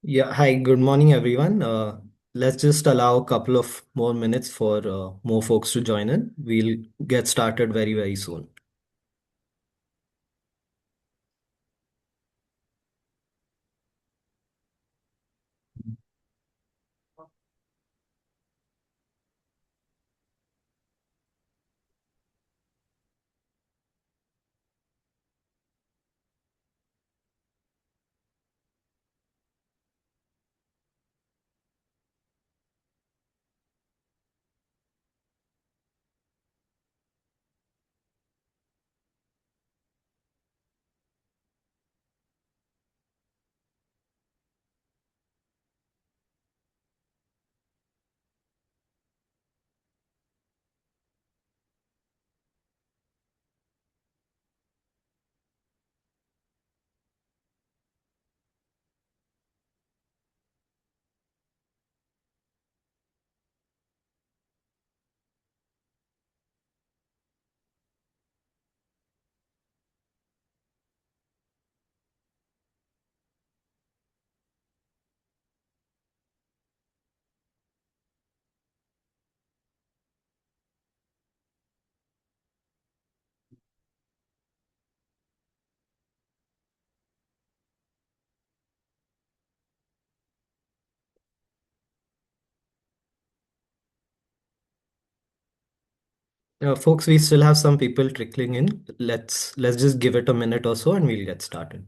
Yeah, hi, good morning, everyone. Let's just allow a couple of more minutes for more folks to join in. We'll get started very, very soon. Folks, we still have some people trickling in. Let's just give it a minute or so and we'll get started.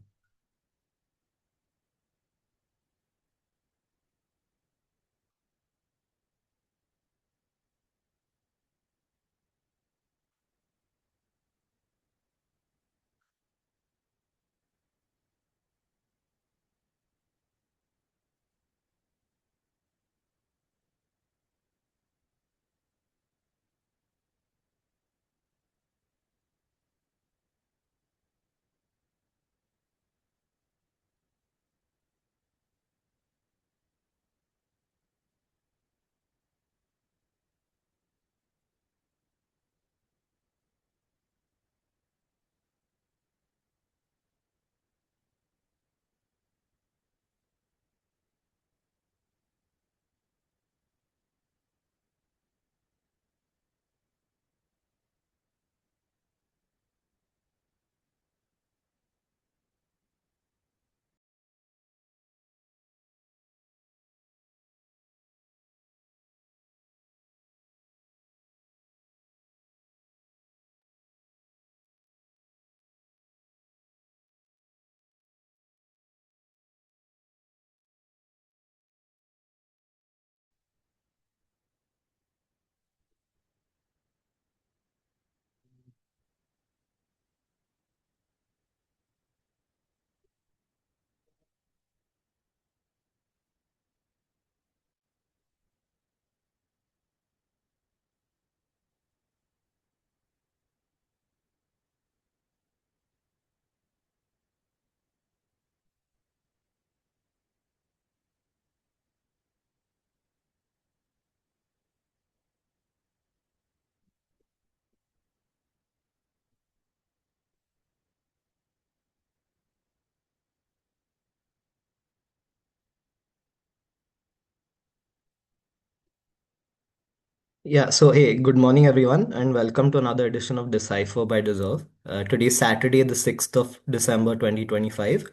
Yeah, so hey, good morning, everyone, and welcome to another edition of Decipher by Deserve. Today's Saturday, the 6th of December 2025.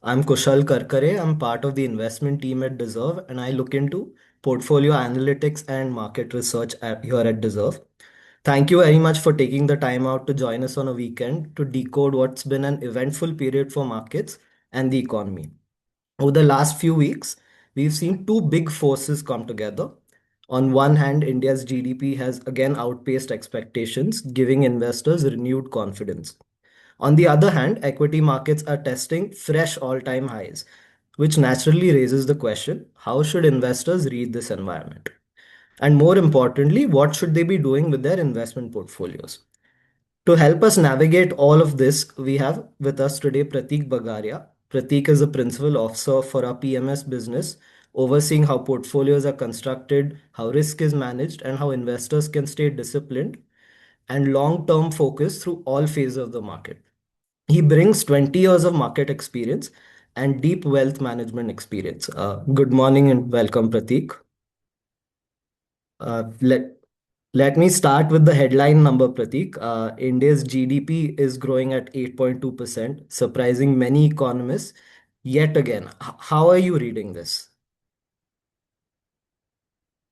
I'm Kushal Karkare. I'm part of the investment team at Deserve, and I look into portfolio analytics and market research here at Deserve. Thank you very much for taking the time out to join us on a weekend to decode what's been an eventful period for markets and the economy. Over the last few weeks, we've seen two big forces come together. On one hand, India's GDP has again outpaced expectations, giving investors renewed confidence. On the other hand, equity markets are testing fresh all time highs, which naturally raises the question, how should investors read this environment? And more importantly, what should they be doing with their investment portfolios? To help us navigate all of this, we have with us today Prateek Bagaria. Prateek is a principal officer for our PMS business, overseeing how portfolios are constructed, how risk is managed, and how investors can stay disciplined and long term focus through all phases of the market. He brings 20 years of market experience and deep wealth management experience. Good morning and welcome, Pratik. Uh, let, Let me start with the headline number, Pratik. India's GDP is growing at 8.2%, surprising many economists. Yet again, how are you reading this?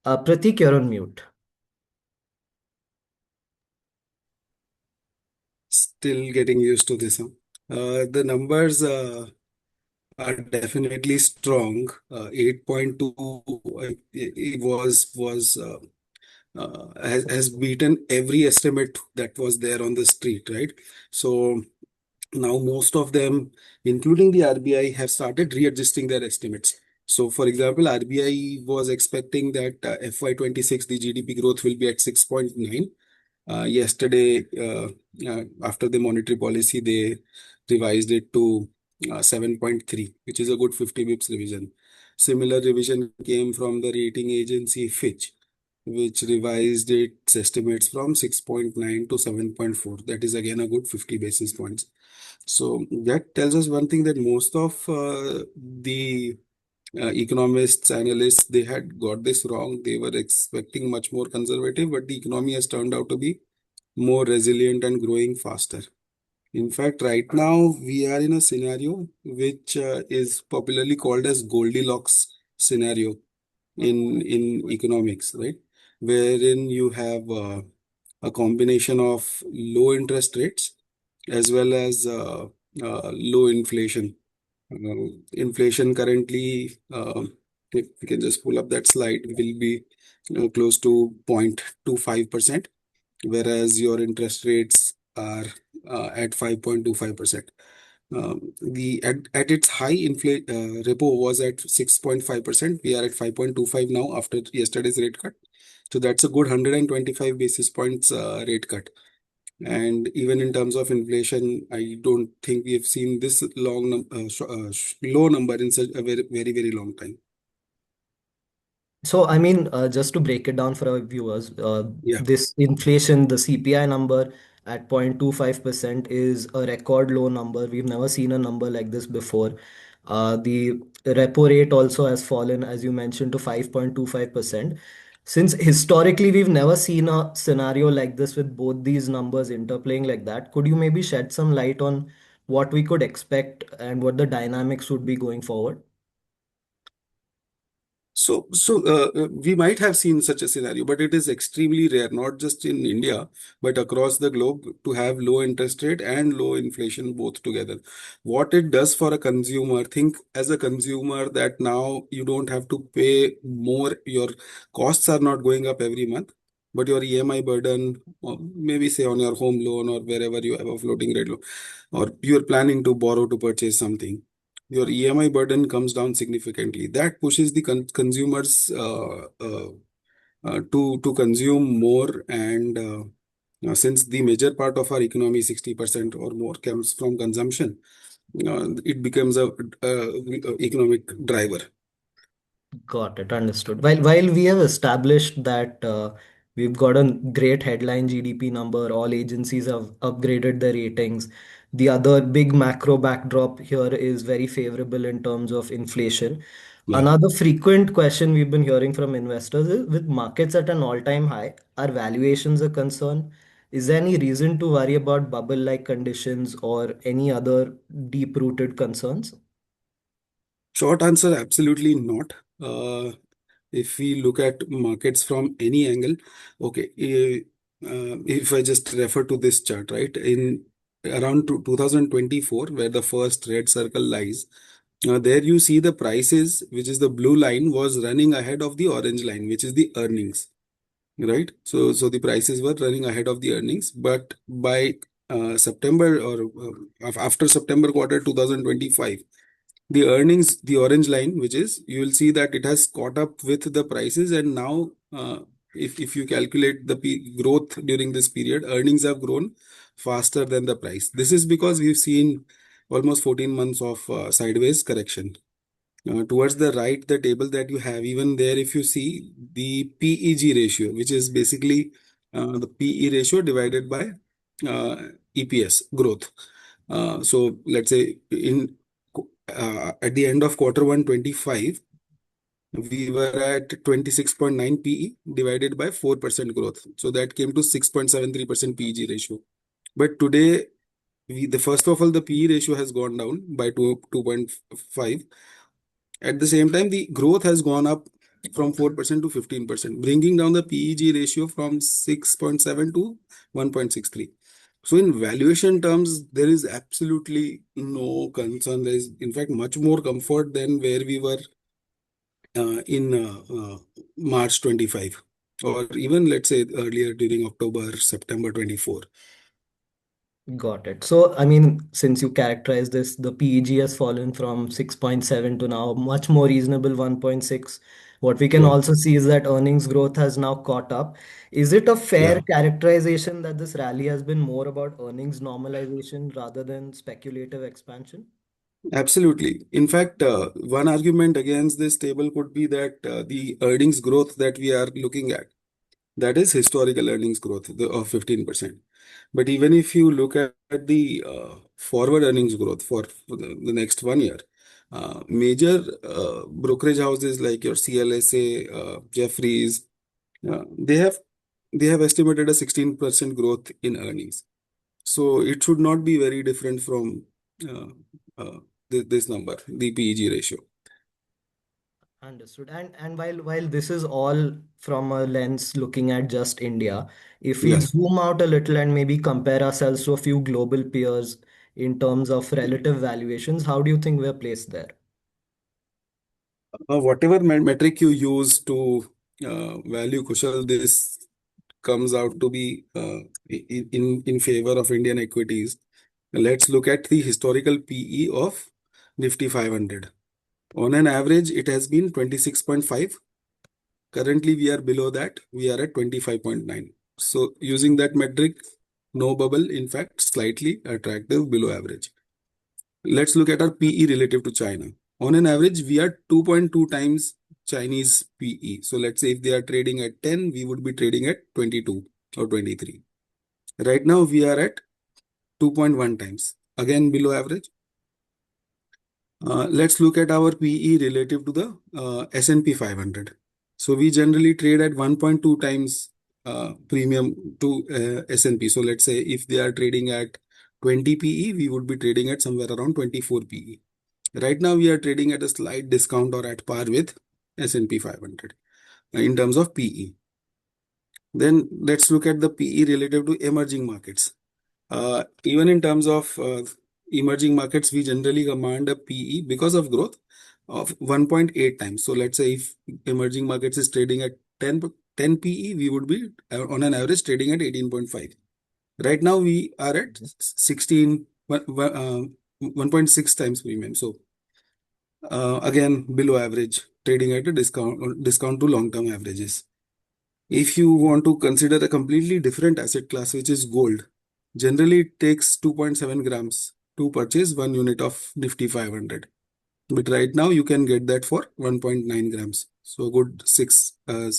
Pratik, you're on mute. Still getting used to this. Huh? The numbers are definitely strong. 8.2 it was has beaten every estimate that was there on the street, right? So now most of them, including the RBI, have started readjusting their estimates. So, for example, RBI was expecting that FY26 the GDP growth will be at 6.9. Yesterday, after the monetary policy, they revised it to 7.3, which is a good 50 bips revision. Similar revision came from the rating agency Fitch, which revised its estimates from 6.9 to 7.4. That is again a good 50 basis points. So that tells us one thing, that most of the economists, analysts, they had got this wrong. They were expecting much more conservative, but the economy has turned out to be more resilient and growing faster. In fact, right now we are in a scenario which is popularly called as Goldilocks scenario in economics, right? Wherein you have a combination of low interest rates as well as low inflation. Inflation currently, if we can just pull up that slide, will be close to 0.25%, whereas your interest rates are at 5.25%. At its high, repo was at 6.5%. We are at 5.25 now after yesterday's rate cut. So that's a good 125 basis points rate cut. And even in terms of inflation, I don't think we have seen this low number in such a very, very, very long time. So, just to break it down for our viewers, Yeah. this inflation, the CPI number at 0.25% is a record low number. We've never seen a number like this before. The repo rate also has fallen, as you mentioned, to 5.25%. Since historically we've never seen a scenario like this with both these numbers interplaying like that, could you maybe shed some light on what we could expect and what the dynamics would be going forward? So we might have seen such a scenario, but it is extremely rare, not just in India, but across the globe, to have low interest rate and low inflation both together. What it does for a consumer, think as a consumer that now you don't have to pay more. Your costs are not going up every month, but your EMI burden, or maybe say on your home loan or wherever you have a floating rate loan, or you're planning to borrow to purchase something, your EMI burden comes down significantly. That pushes the consumers to consume more, and since the major part of our economy, 60% or more, comes from consumption, it becomes a economic driver. Got it. Understood. While we have established that we've got a great headline GDP number, all agencies have upgraded their ratings. The other big macro backdrop here is very favorable in terms of inflation. Yeah. Another frequent question we've been hearing from investors is, with markets at an all-time high, are valuations a concern? Is there any reason to worry about bubble-like conditions or any other deep-rooted concerns? Short answer, absolutely not. If we look at markets from any angle, okay, if I just refer to this chart, right, in around 2024, where the first red circle lies, there you see the prices, which is the blue line, was running ahead of the orange line, which is the earnings, right? So the prices were running ahead of the earnings, but by September, or after September quarter 2025, the earnings, the orange line, which is, you will see that it has caught up with the prices, and now if you calculate the growth during this period, earnings have grown faster than the price. This is because we've seen almost 14 months of sideways correction. Towards the right, the table that you have, even there, if you see the PEG ratio, which is basically the PE ratio divided by uh, EPS growth. So let's say in at the end of quarter 1 25, we were at 26.9 PE divided by 4% growth. So that came to 6.73% PEG ratio. But today, the first of all, the PE ratio has gone down by 2.5. At the same time, the growth has gone up from 4% to 15%, bringing down the PEG ratio from 6.7 to 1.63. So in valuation terms, there is absolutely no concern. There is, in fact, much more comfort than where we were in March 25, or even let's say earlier during October, September 24. Got it. So, I mean, since you characterize this, the PEG has fallen from 6.7 to now much more reasonable 1.6. What we can Yeah, also see is that earnings growth has now caught up. Is it a fair yeah, characterization that this rally has been more about earnings normalization rather than speculative expansion? absolutely. In fact, one argument against this table could be that the earnings growth that we are looking at, that is historical earnings growth of 15%. But even if you look at the forward earnings growth for the next 1 year, major brokerage houses like your CLSA, Jeffries, they have estimated a 16% growth in earnings. So it should not be very different from uh, this number, the PEG ratio. Understood. And while this is all from a lens looking at just India, if we Yes. zoom out a little and maybe compare ourselves to a few global peers in terms of relative valuations, how do you think we're placed there? Whatever metric you use to value Kushal, this comes out to be in favor of Indian equities. Let's look at the historical PE of Nifty 500. On an average, it has been 26.5. Currently, we are below that. We are at 25.9. So, using that metric, no bubble, in fact, slightly attractive below average. Let's look at our PE relative to China. On an average, we are 2.2 times Chinese PE. So, let's say if they are trading at 10, we would be trading at 22 or 23. Right now, we are at 2.1 times, again below average. Let's look at our PE relative to the S&P 500. So we generally trade at 1.2 times premium to S&P. So let's say if they are trading at 20 PE, we would be trading at somewhere around 24 PE. Right now, we are trading at a slight discount or at par with S&P 500 in terms of PE. Then let's look at the PE relative to emerging markets. Even in terms of emerging markets, we generally command a PE because of growth of 1.8 times. So let's say if emerging markets is trading at 10 PE, we would be on an average trading at 18.5. Right now, we are at 16, 1.6 times premium. So again, below average, trading at a discount to long-term averages. If you want to consider a completely different asset class, which is gold, generally it takes 2.7 grams to purchase 1 unit of Nifty 500. But right now you can get that for 1.9 grams. So a good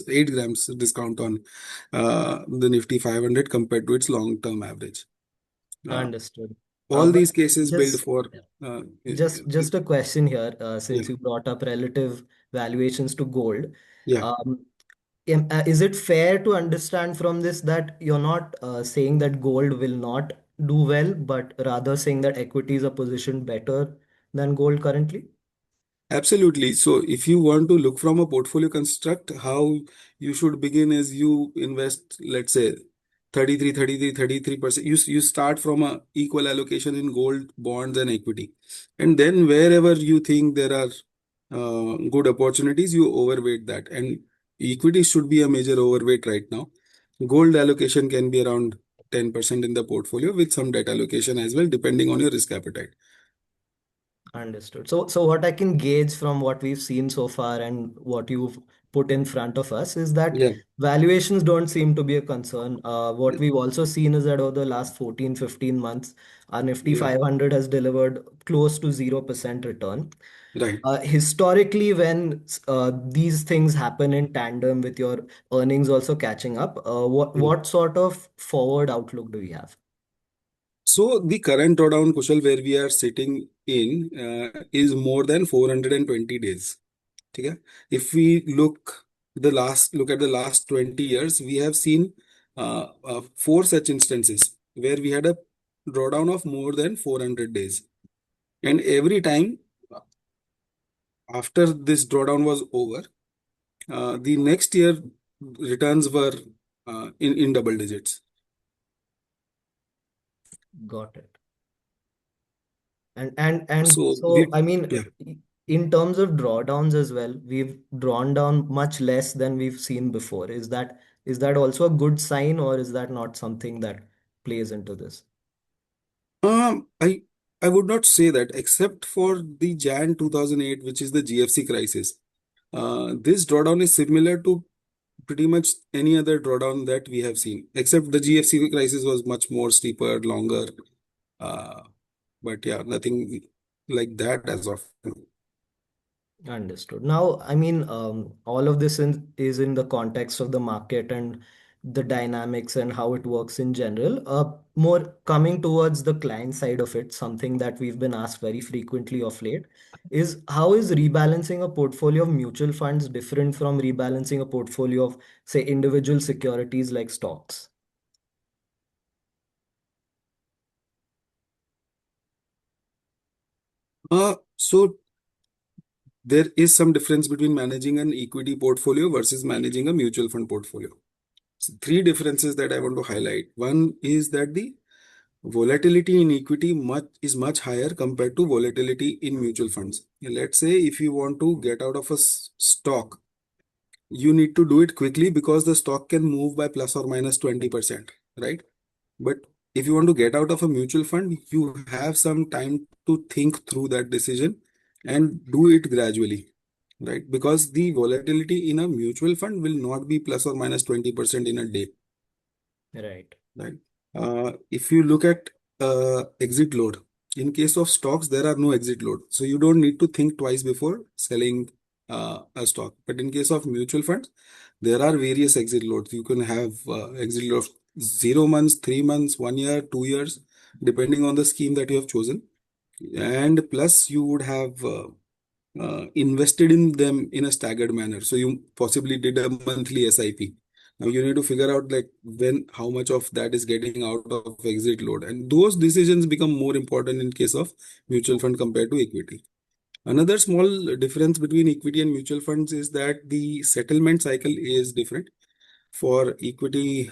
8 grams discount on the Nifty 500 compared to its long-term average. Uh, Understood. all But these cases build just for, uh, just a question here, yeah, since you brought up relative valuations to gold. yeah. Um, is it fair to understand from this that you're not saying that gold will not do well, but rather saying that equities are positioned better than gold currently? Absolutely. So if you want to look from a portfolio construct, how you should begin is you invest, let's say 33%. You start from a equal allocation in gold, bonds, and equity. And then wherever you think there are good opportunities, you overweight that. And equity should be a major overweight right now. Gold allocation can be around 10% in the portfolio with some debt allocation as well, depending on your risk appetite. Understood. So what I can gauge from what we've seen so far and what you've put in front of us is that Yeah. valuations don't seem to be a concern. What we've also seen is that over the last 14, 15 months, our Nifty Yeah. 500 has delivered close to 0% return. Right. Historically, when these things happen in tandem with your earnings also catching up, what sort of forward outlook do we have? So the current drawdown, Kushal, where we are sitting in, is more than 420 days. Okay? If we look at the last 20 years, we have seen four such instances where we had a drawdown of more than 400 days. And every time after this drawdown was over, the next year returns were in double digits. Got it. And So so, we, I mean, yeah. in terms of drawdowns as well, we've drawn down much less than we've seen before. Is that also a good sign, or is that not something that plays into this? Um, I I would not say that, except for the Jan 2008, which is the GFC crisis. This drawdown is similar to pretty much any other drawdown that we have seen, except the GFC crisis was much more steeper, longer. Uh, but yeah, nothing like that as of now. Understood. Now, I mean, all of this is in the context of the market and the dynamics and how it works in general. More coming towards the client side of it, something that we've been asked very frequently of late is how is rebalancing a portfolio of mutual funds different from rebalancing a portfolio of, say, individual securities like stocks? So there is some difference between managing an equity portfolio versus managing a mutual fund portfolio. So three differences that I want to highlight. One is that the volatility in equity is much higher compared to volatility in mutual funds. Let's say if you want to get out of a stock, you need to do it quickly because the stock can move by plus or minus 20%, right? But if you want to get out of a mutual fund, you have some time to think through that decision and do it gradually, right? Because the volatility in a mutual fund will not be plus or minus 20% in a day, Right. right? If you look at exit load, in case of stocks, there are no exit load. So you don't need to think twice before selling a stock. But in case of mutual funds, there are various exit loads. You can have exit load of 0 months, 3 months, 1 year, 2 years, depending on the scheme that you have chosen. And plus, you would have invested in them in a staggered manner. So you possibly did a monthly SIP. Now you need to figure out like when how much of that is getting out of exit load. And those decisions become more important in case of mutual fund compared to equity. Another small difference between equity and mutual funds is that the settlement cycle is different. For equity,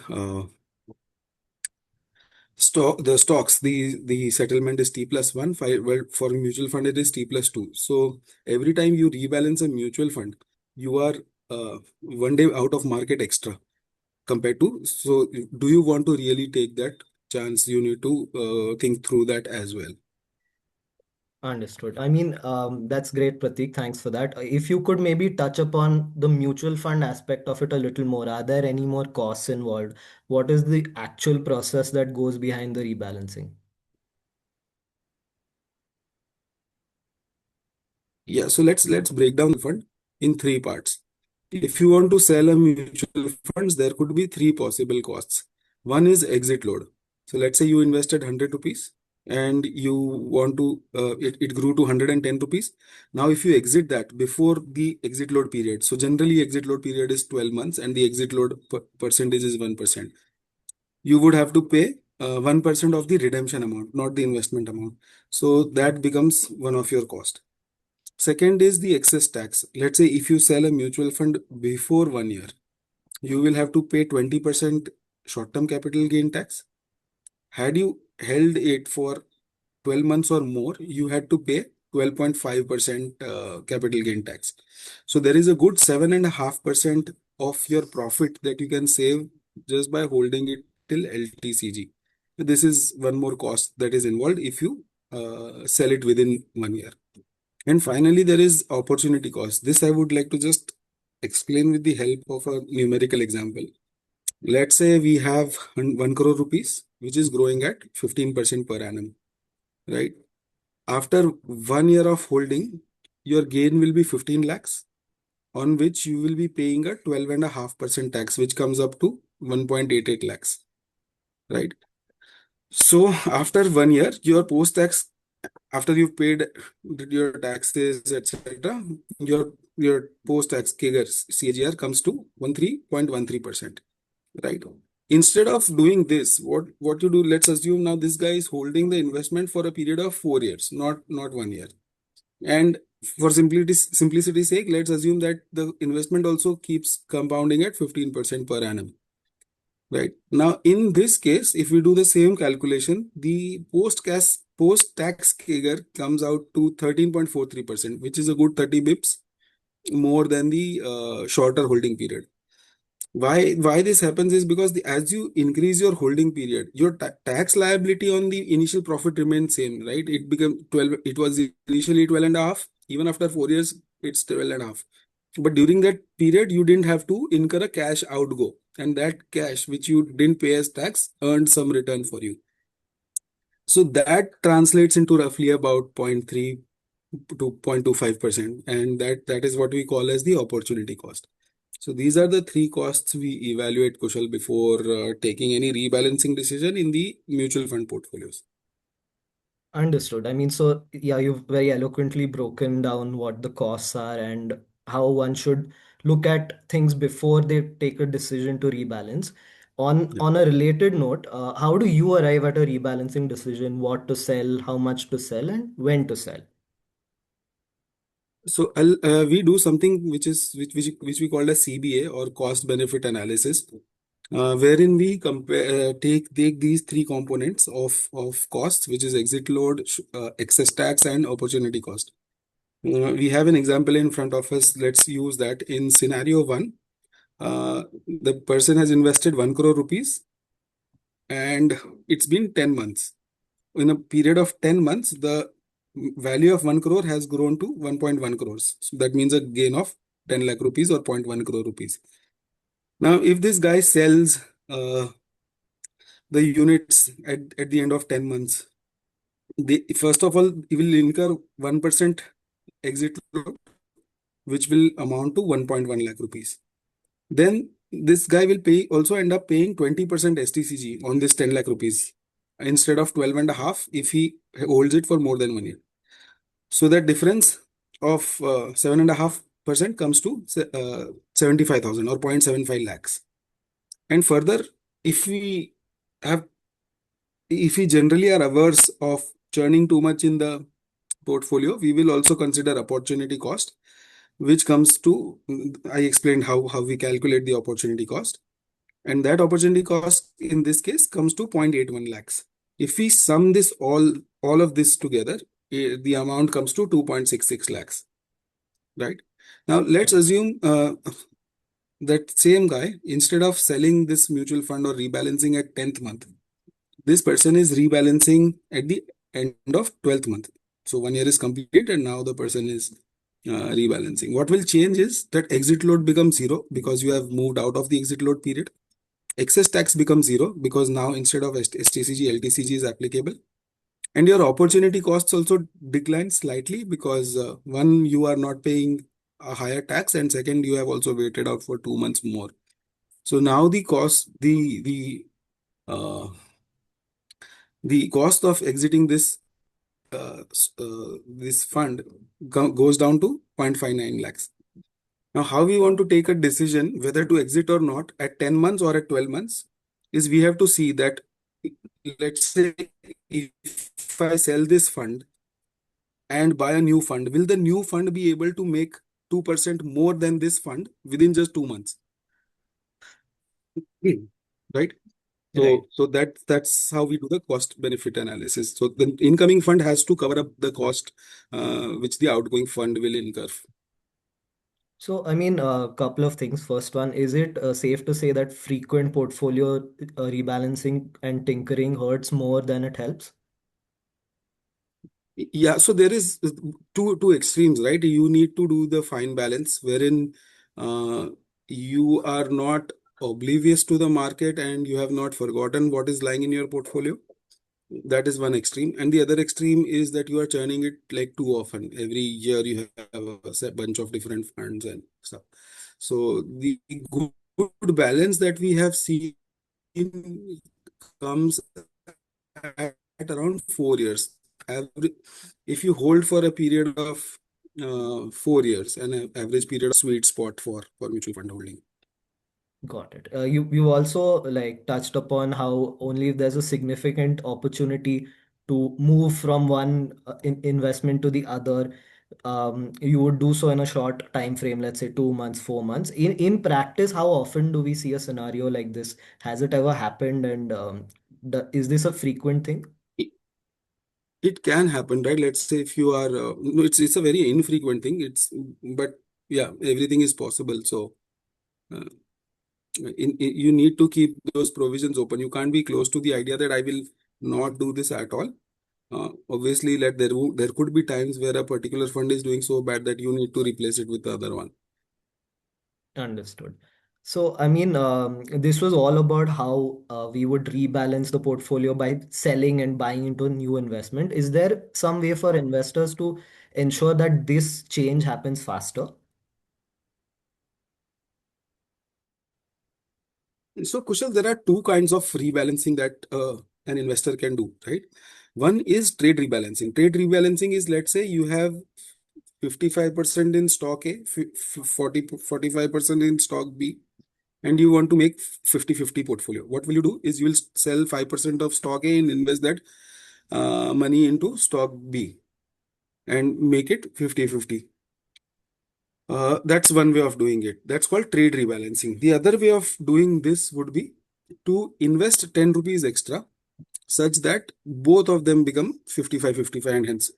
stocks, the settlement is T plus one. Well, for mutual fund it is T plus two. So every time you rebalance a mutual fund, you are 1 day out of market extra compared to. So do you want to really take that chance? You need to think through that as well. Understood. I mean, that's great, Pratik. Thanks for that. If you could maybe touch upon the mutual fund aspect of it a little more, are there any more costs involved? What is the actual process that goes behind the rebalancing? Yeah, so let's break down the fund in three parts. If you want to sell a mutual funds, there could be three possible costs. One is exit load. So let's say you invested 100 rupees and you want to it grew to 110 rupees. Now if you exit that before the exit load period, so generally exit load period is 12 months and the exit load percentage is 1%. You would have to pay 1% of the redemption amount, not the investment amount. So that becomes one of your cost. Second is the excess tax. Let's say if you sell a mutual fund before 1 year, you will have to pay 20% short-term capital gain tax. Had you held it for 12 months or more, you had to pay 12.5% capital gain tax. So there is a good 7.5% of your profit that you can save just by holding it till LTCG. This is one more cost that is involved if you sell it within 1 year. And finally, there is opportunity cost. This I would like to just explain with the help of a numerical example. Let's say we have 1 crore rupees, which is growing at 15% per annum, right? After 1 year of holding, your gain will be 15 lakhs, on which you will be paying a 12.5% tax, which comes up to 1.88 lakhs, right? So after 1 year, your post-tax, after you've paid your taxes, etc., your post-tax CAGR, CAGR comes to 13.13%, right? Instead of doing this, what you do, let's assume now this guy is holding the investment for a period of 4 years, not 1 year. And for simplicity's sake, let's assume that the investment also keeps compounding at 15% per annum. Right. Now, in this case, if we do the same calculation, the post-tax CAGR comes out to 13.43%, which is a good 30 bips more than the shorter holding period. Why this happens is because as you increase your holding period, your tax liability on the initial profit remains same, right? It became 12, it was initially 12 and a half. Even after 4 years, it's 12 and a half. But during that period, you didn't have to incur a cash outgo. And that cash, which you didn't pay as tax, earned some return for you. So that translates into roughly about zero point 0.3 to 0.25%. And that is what we call as the opportunity cost. So these are the three costs we evaluate, Kushal, before taking any rebalancing decision in the mutual fund portfolios. Understood. I mean, so yeah, you've very eloquently broken down what the costs are and how one should look at things before they take a decision to rebalance. On Yeah. on a related note, how do you arrive at a rebalancing decision? What to sell, how much to sell, and when to sell? So we do something which we call as CBA, or cost benefit analysis, wherein we compare take these three components of costs, which is exit load, excess tax, and opportunity cost. We have an example in front of us. Let's use that. In scenario one, the person has invested 1 crore rupees, and it's been 10 months. In a period of 10 months, the value of 1 crore has grown to 1.1 crores. So that means a gain of 10 lakh rupees, or zero point 0.1 crore rupees. Now, if this guy sells the units at the end of 10 months, first of all, he will incur 1% exit load, which will amount to 1.1 lakh rupees. Then this guy will pay also end up paying 20% STCG on this 10 lakh rupees instead of 12 and a half if he holds it for more than 1 year. So that difference of 7.5% comes to 75,000, or 0.75 lakhs. And further, if we have if we generally are averse of churning too much in the portfolio, we will also consider opportunity cost, which comes to, I explained how we calculate the opportunity cost. And that opportunity cost in this case comes to 0.81 lakhs. If we sum this all of this together, the amount comes to 2.66 lakhs, right? Now let's assume that same guy, instead of selling this mutual fund or rebalancing at 10th month, this person is rebalancing at the end of 12th month. So 1 year is completed, and now the person is rebalancing. What will change is that exit load becomes zero because you have moved out of the exit load period. Excess tax becomes zero because now instead of STCG, LTCG is applicable. And your opportunity costs also decline slightly because one, you are not paying a higher tax, and second, you have also waited out for 2 months more. So now uh, the cost of exiting this fund goes down to 0.59 lakhs. Now, how we want to take a decision whether to exit or not at 10 months or at 12 months is we have to see that, let's say, if I sell this fund and buy a new fund, will the new fund be able to make 2% more than this fund within just 2 months? Hmm. Right? Right. So that's how we do the cost benefit analysis. So the incoming fund has to cover up the cost which the outgoing fund will incur. So, I mean, a couple of things. First one, is it safe to say that frequent portfolio rebalancing and tinkering hurts more than it helps? Yeah, so there is two extremes, right? You need to do the fine balance wherein uh, you are not oblivious to the market and you have not forgotten what is lying in your portfolio. That is one extreme. And the other extreme is that you are churning it like too often. Every year you have a bunch of different funds and stuff. So the good balance that we have seen comes at around 4 years. Average, if you hold for a period of 4 years, an average period of sweet spot for mutual fund holding. Got it. You also like touched upon how only if there's a significant opportunity to move from one investment to the other, you would do so in a short time frame, let's say 2 months, 4 months. In practice, how often do we see a scenario like this? Has it ever happened, and is this a frequent thing? It, it can happen, right? Let's say if you are, no, it's a very infrequent thing. But yeah, everything is possible. So uh, you need to keep those provisions open. You can't be close to the idea that I will not do this at all. Obviously, there could be times where a particular fund is doing so bad that you need to replace it with the other one. Understood. So, I mean, this was all about how we would rebalance the portfolio by selling and buying into new investment. Is there some way for investors to ensure that this change happens faster? So, Kushal, there are two kinds of rebalancing that an investor can do, right? One is trade rebalancing. Trade rebalancing is, let's say you have 55% in stock A, 45% in stock B, and you want to make 50-50 portfolio. What will you do is you will sell 5% of stock A and invest that money into stock B and make it 50-50. That's one way of doing it. That's called trade rebalancing. The other way of doing this would be to invest 10 rupees extra such that both of them become 55-55, and hence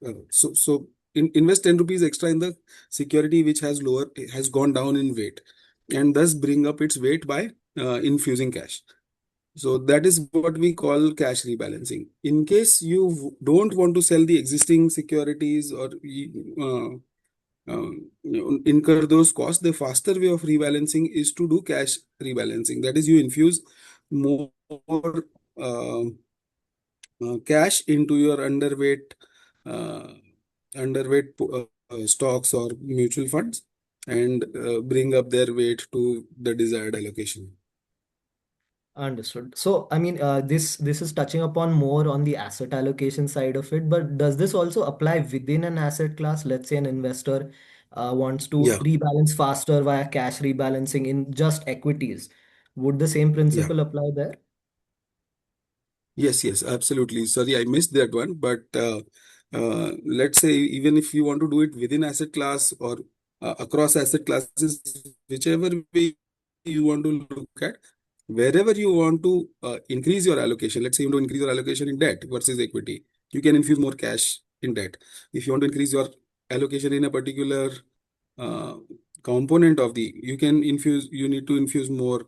invest 10 rupees extra in the security which has gone down in weight, and thus bring up its weight by infusing cash. So that is what we call cash rebalancing. In case you don't want to sell the existing securities or incur those costs, the faster way of rebalancing is to do cash rebalancing. That is, you infuse more uh, cash into your uh, stocks or mutual funds, and bring up their weight to the desired allocation. Understood. So, I mean, this is touching upon more on the asset allocation side of it, but does this also apply within an asset class? Let's say an investor wants to Yeah, rebalance faster via cash rebalancing in just equities. Would the same yeah. principle apply there? Yes, yes, absolutely. Sorry, I missed that one. But let's say even if you want to do it within asset class or across asset classes, whichever way you want to look at, wherever you want to increase your allocation, let's say you want to increase your allocation in debt versus equity, you can infuse more cash in debt. If you want to increase your allocation in a particular uh, component of you need to infuse more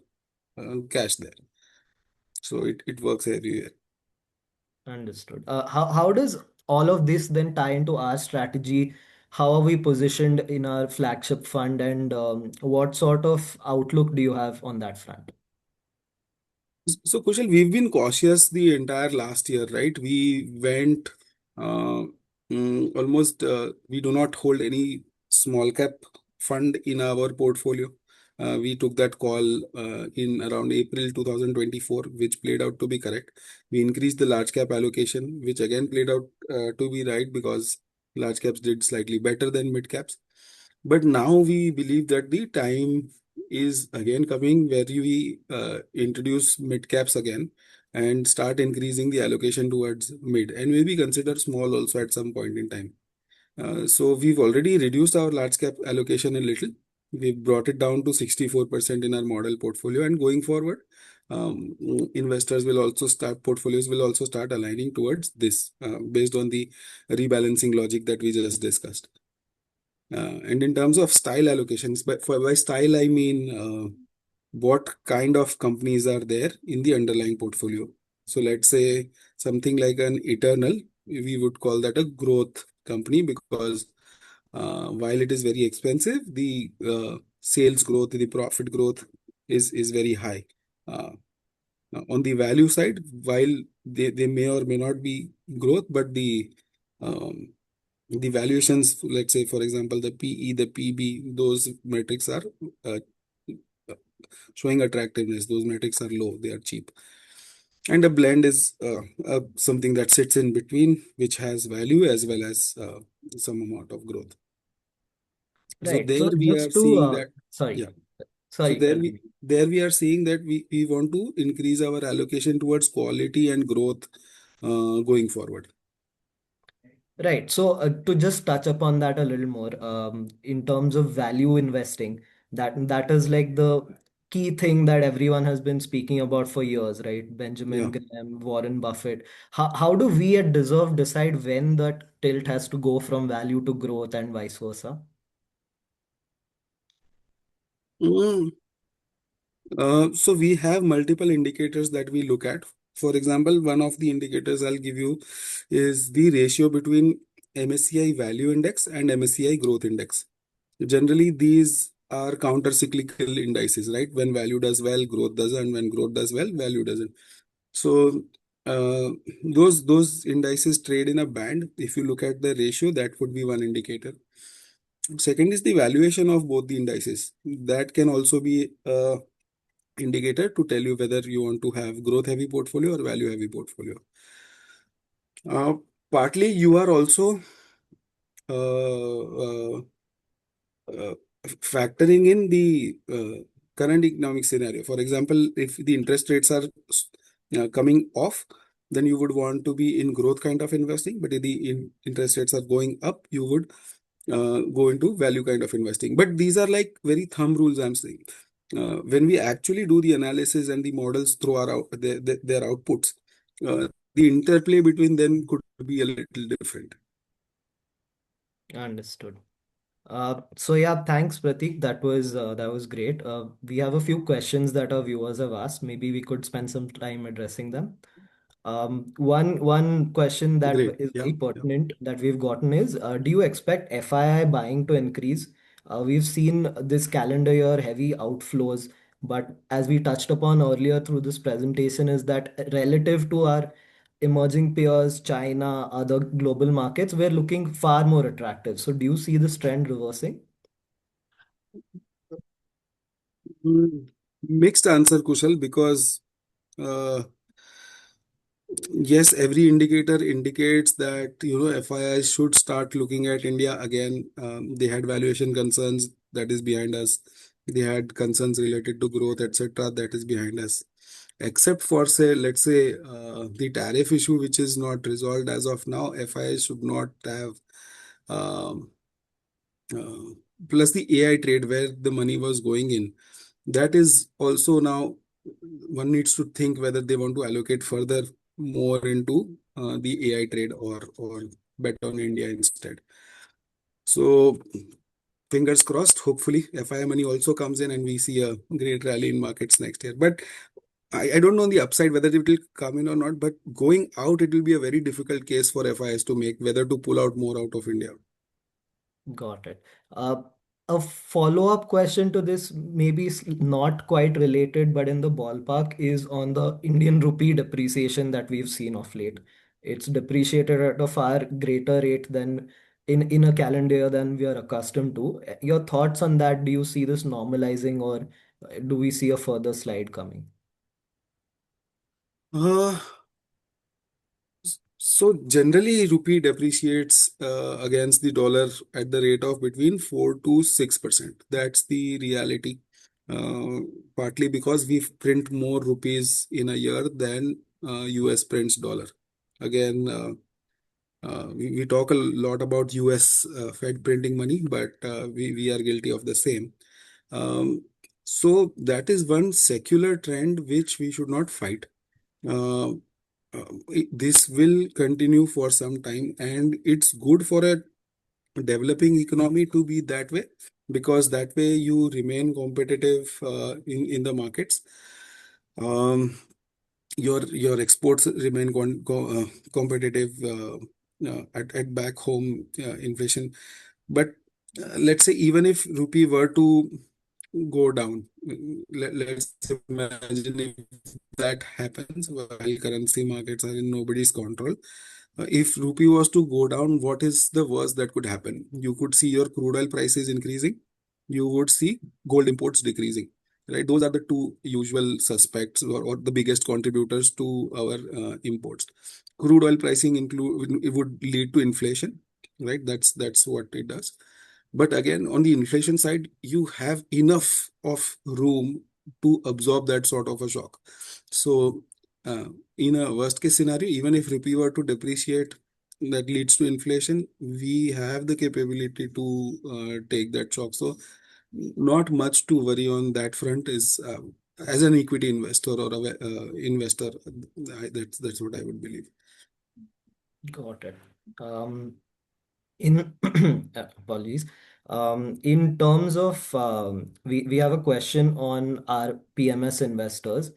cash there. So it works everywhere. Understood. How does all of this then tie into our strategy? How are we positioned in our flagship fund, and what sort of outlook do you have on that front? So, Kushal, we've been cautious the entire last year, right? We went uh, almost, we do not hold any small cap fund in our portfolio. We took that call in around April 2024, which played out to be correct. We increased the large cap allocation, which again played out to be right because large caps did slightly better than mid caps. But now we believe that the time is again coming where we introduce mid caps again and start increasing the allocation towards mid, and maybe consider small also at some point in time. So we've already reduced our large cap allocation a little. We brought it down to 64% in our model portfolio, and going forward, investors will also start portfolios will also start aligning towards this based on the rebalancing logic that we just discussed. And in terms of style allocations, by style, I mean what kind of companies are there in the underlying portfolio. So let's say something like an Eternal, we would call that a growth company because while it is very expensive, the sales growth, the profit growth is very high. Uh, on the value side, while they may or may not be growth, but um, the valuations, let's say, for example, the PE, the PB, those metrics are uh, showing attractiveness. Those metrics are low, they are cheap. And a blend is something that sits in between, which has value as well as some amount of growth. So Right. there So we are just to, seeing that, sorry, yeah. So sorry, continue. there we are seeing that we want to increase our allocation towards quality and growth going forward. Right. So to just touch upon that a little more, in terms of value investing, that is like the key thing that everyone has been speaking about for years, right? Yeah. Benjamin Graham, Warren Buffett. How do we at Deserve decide when that tilt has to go from value to growth and vice versa? Mm. So we have multiple indicators that we look at. For example, one of the indicators I'll give you is the ratio between MSCI Value Index and MSCI Growth Index. Generally, these are counter-cyclical indices, right? When value does well, growth doesn't. When growth does well, value doesn't. So uh, those indices trade in a band. If you look at the ratio, that would be one indicator. Second is the valuation of both the indices. That can also be a indicator to tell you whether you want to have growth heavy portfolio or value heavy portfolio. Uh, Partly, you are also uh, uh, factoring in the current economic scenario. For example, if the interest rates are coming off, then you would want to be in growth kind of investing. But if the interest rates are going up, you would go into value kind of investing. But these are like very thumb rules, I'm saying. When we actually do the analysis and the models throw their outputs, the interplay between them could be a little different. Understood. So yeah, thanks, Pratik. That was great. We have a few questions that our viewers have asked. Maybe we could spend some time addressing them. One question that Great. is Yeah. very Yeah. pertinent that we've gotten is, do you expect FII buying to increase? We've seen this calendar year heavy outflows, but as we touched upon earlier through this presentation, is that relative to our emerging peers, China, other global markets, we're looking far more attractive. So do you see this trend reversing? Mm, Mixed answer, Kushal, because uh, yes, every indicator indicates that FII should start looking at India again. They had valuation concerns that is behind us. They had concerns related to growth, etc. That is behind us. Except for say, let's say the tariff issue, which is not resolved as of now, FII should not have. Um, uh, Plus the AI trade where the money was going in, that is also now one needs to think whether they want to allocate further more into the AI trade or bet on India instead. So fingers crossed. Hopefully, FI money also comes in and we see a great rally in markets next year. But I don't know on the upside whether it will come in or not. But going out, it will be a very difficult case for FIs to make whether to pull out more out of India. Got it. Uh, a follow-up question to this, maybe not quite related, but in the ballpark, is on the Indian rupee depreciation that we've seen of late. It's depreciated at a far greater rate than in a calendar year than we are accustomed to. Your thoughts on that? Do you see this normalizing, or do we see a further slide coming? Uh, So generally, rupee depreciates against the dollar at the rate of between 4 to 6%. That's the reality. Uh, Partly because we print more rupees in a year than US prints dollar. Again, we talk a lot about US Fed printing money, but we are guilty of the same. Um, so that is one secular trend which we should not fight. Uh, this will continue for some time, and it's good for a developing economy to be that way because that way you remain competitive in the markets. Um, your exports remain competitive at back home inflation. But let's say even if rupee were to go down, let's imagine if that happens while currency markets are in nobody's control. If rupee was to go down, what is the worst that could happen? You could see your crude oil prices increasing. You would see gold imports decreasing. right? Those are the two usual suspects, or the biggest contributors to our imports. Crude oil pricing include it would lead to inflation, right? That's what it does. But again, on the inflation side, you have enough of room to absorb that sort of a shock. So, uh, in a worst case scenario, even if rupee were to depreciate, that leads to inflation, we have the capability to take that shock. So, not much to worry on that front is as an equity investor or a investor. That's what I would believe. Got it. In apologies. In terms of we have a question on our PMS investors.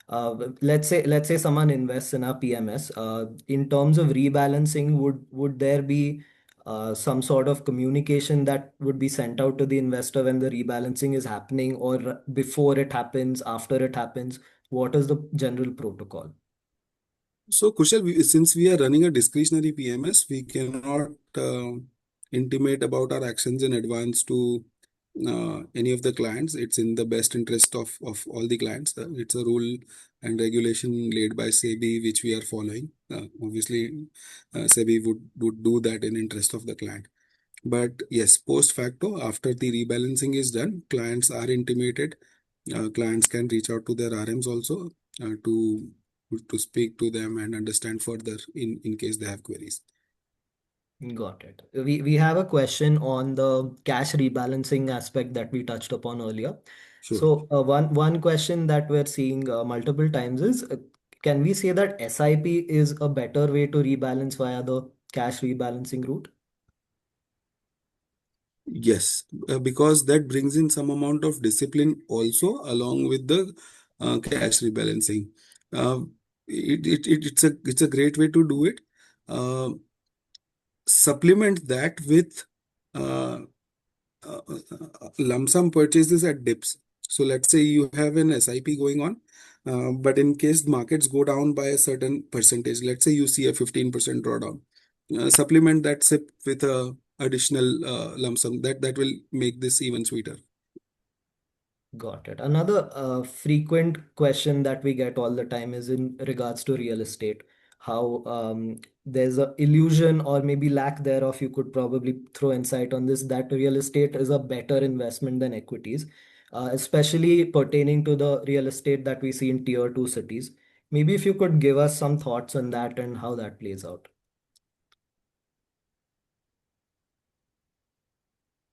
Let's say someone invests in our PMS. In terms of rebalancing, would there be some sort of communication that would be sent out to the investor when the rebalancing is happening, or before it happens, after it happens? What is the general protocol? So, Kushal, since we are running a discretionary PMS, we cannot intimate about our actions in advance to any of the clients. It's in the best interest of all the clients. It's a rule and regulation laid by SEBI, which we are following. Obviously, SEBI would do that in interest of the client. But yes, post facto, after the rebalancing is done, clients are intimated. Clients can reach out to their RMs also to speak to them and understand further in case they have queries. Got it. We have a question on the cash rebalancing aspect that we touched upon earlier. Sure. So one question that we're seeing multiple times is, can we say that SIP is a better way to rebalance via the cash rebalancing route? Yes, because that brings in some amount of discipline also along with the cash rebalancing. Uh, it's a great way to do it. Uh, Supplement that with uh, lump sum purchases at dips. So let's say you have an SIP going on, but in case markets go down by a certain percentage, let's say you see a 15% drawdown, supplement that SIP with a additional lump sum. That will make this even sweeter. Got it. Another frequent question that we get all the time is in regards to real estate. How there's a illusion or maybe lack thereof, you could probably throw insight on this, that real estate is a better investment than equities, especially pertaining to the real estate that we see in tier two cities. Maybe if you could give us some thoughts on that and how that plays out.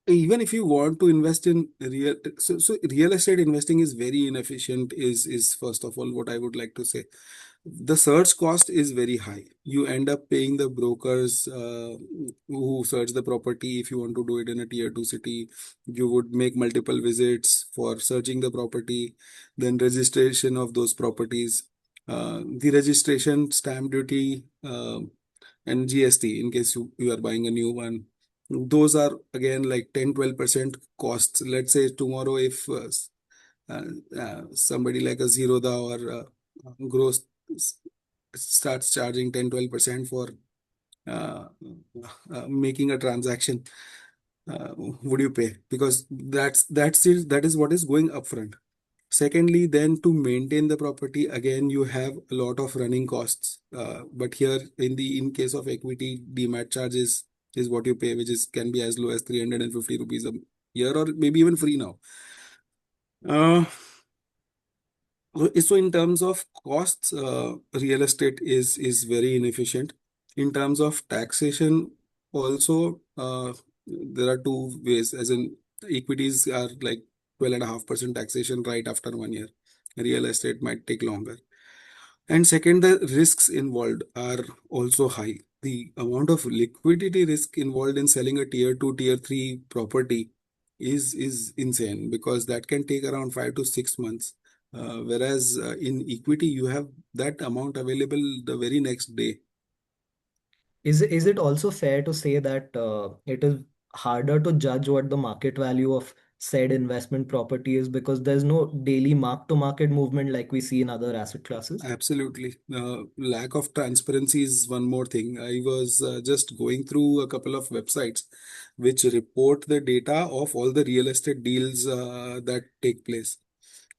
Even if you want to invest in so real estate investing is very inefficient, is first of all what I would like to say. The search cost is very high. You end up paying the brokers who search the property. If you want to do it in a tier 2 city, you would make multiple visits for searching the property, then registration of those properties, the registration, stamp duty, and GST in case you are buying a new one. Those are again like 10-12% costs. Let's say tomorrow, if uh, somebody like a Zerodha or Gross s- starts charging 10-12% for uh, making a transaction, would you pay? Because that is what is going upfront. Secondly, then to maintain the property, again, you have a lot of running costs. But here, in case of equity, demat charges is what you pay, which is can be as low as 350 rupees a year, or maybe even free now. Uh, so in terms of costs, real estate is very inefficient. In terms of taxation, also there are two ways. As in, equities are like 12.5% taxation right after 1 year. Real estate might take longer. And second, the risks involved are also high. The amount of liquidity risk involved in selling a tier 2, tier 3 property is insane, because that can take around 5 to 6 months. Whereas in equity, you have that amount available the very next day. Is it also fair to say that it is harder to judge what the market value of said investment property is because there's no daily mark-to-market movement like we see in other asset classes? Absolutely. Lack of transparency is one more thing. I was just going through a couple of websites which report the data of all the real estate deals that take place.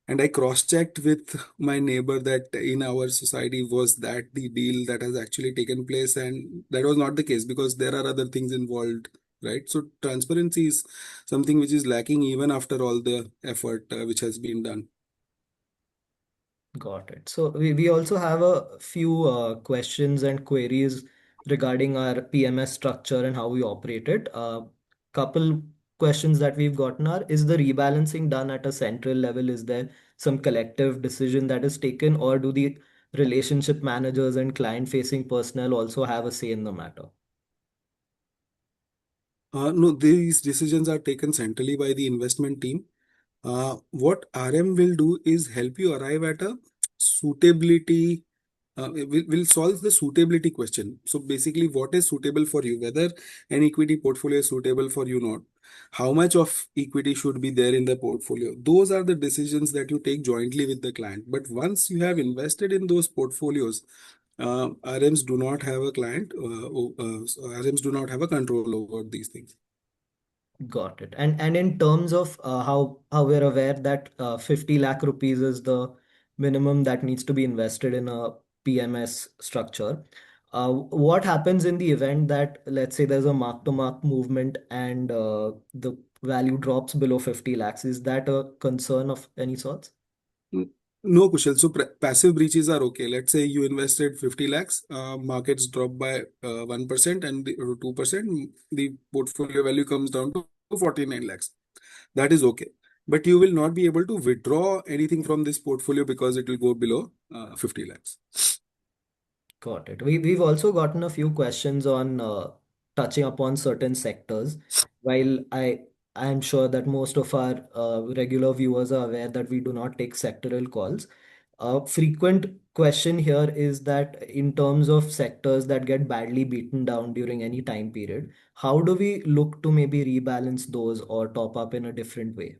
And I cross-checked with my neighbor that in our society was that the deal that has actually taken place, and that was not the case because there are other things involved, right? So transparency is something which is lacking even after all the effort which has been done. Got it. So we also have a few questions and queries regarding our PMS structure and how we operate it. Couple questions that we've gotten are, is the rebalancing done at a central level? Is there some collective decision that is taken, or do the relationship managers and client-facing personnel also have a say in the matter? No, these decisions are taken centrally by the investment team. What RM will do is help you arrive at a suitability. It will solve the suitability question. So basically, what is suitable for you? Whether an equity portfolio is suitable for you, not how much of equity should be there in the portfolio. Those are the decisions that you take jointly with the client. But once you have invested in those portfolios, RMs do not have a client. RMs do not have a control over these things. Got it. And in terms of how we're aware that 50 lakh rupees is the minimum that needs to be invested in a PMS structure. What happens in the event that, let's say, there's a mark-to-mark movement and the value drops below 50 lakhs? Is that a concern of any sorts? Mm, No, Kushal. So passive breaches are okay. Let's say you invested 50 lakhs, markets drop by 1% and 2%, the portfolio value comes down to 49 lakhs. That is okay. But you will not be able to withdraw anything from this portfolio because it will go below 50 lakhs. Got it. We've also gotten a few questions on touching upon certain sectors. While I'm sure that most of our regular viewers are aware that we do not take sectoral calls. A frequent question here is that in terms of sectors that get badly beaten down during any time period, how do we look to maybe rebalance those or top up in a different way?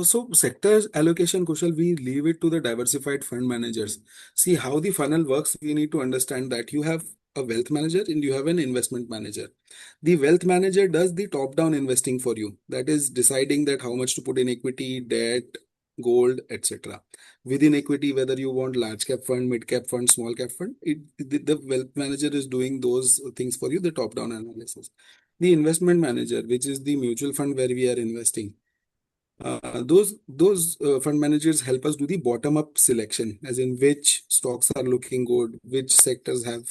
So sectors allocation, Kushal, we leave it to the diversified fund managers. See how the funnel works. We need to understand that you have a wealth manager and you have an investment manager. The wealth manager does the top-down investing for you. That is deciding that how much to put in equity, debt, gold, etc. Within equity, whether you want large cap fund, mid cap fund, small cap fund, the wealth manager is doing those things for you, the top-down analysis. The investment manager, which is the mutual fund where we are investing, those fund managers help us do the bottom up selection, as in which stocks are looking good, which sectors have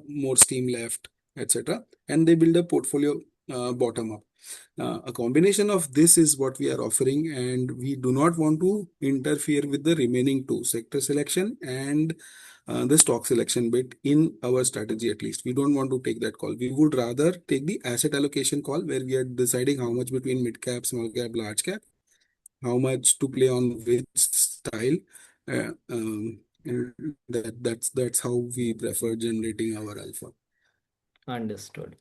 more steam left, etc. And they build a portfolio bottom up. A combination of this is what we are offering, and we do not want to interfere with the remaining two, sector selection and the stock selection bit in our strategy. At least we don't want to take that call. We would rather take the asset allocation call where we are deciding how much between mid cap, small cap, large cap, how much to play on which style. And that's how we prefer generating our alpha. Understood.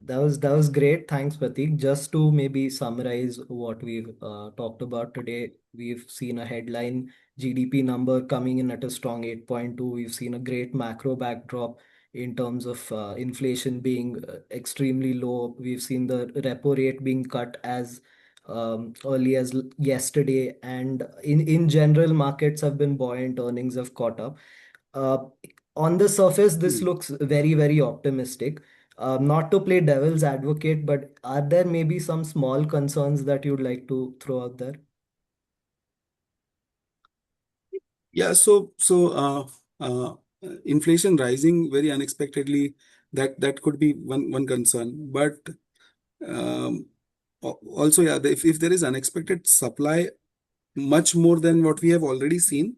That was great. Thanks, Pratik. Just to maybe summarize what we've talked about today, we've seen a headline GDP number coming in at a strong 8.2. We've seen a great macro backdrop in terms of inflation being extremely low. We've seen the repo rate being cut as early as yesterday, and in general, markets have been buoyant. Earnings have caught up. Uh, on the surface, this Hmm. looks very, very optimistic. Not to play devil's advocate, but are there maybe some small concerns that you'd like to throw out there? Yeah, uh, inflation rising very unexpectedly, that could be one concern. But um, also, yeah, if there is unexpected supply much more than what we have already seen,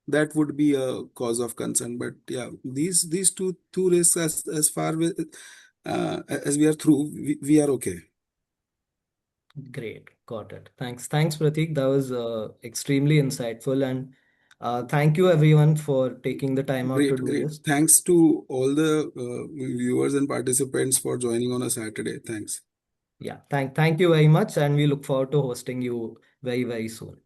that would be a cause of concern. But yeah, these two risks, as far as we are through, we are okay. Great, got it. Thanks, Pratik. That was extremely insightful, and thank you everyone for taking the time out to Great, do great. this. Thanks to all the viewers and participants for joining on a Saturday. Thanks. Yeah, thank you very much, and we look forward to hosting you very, very soon.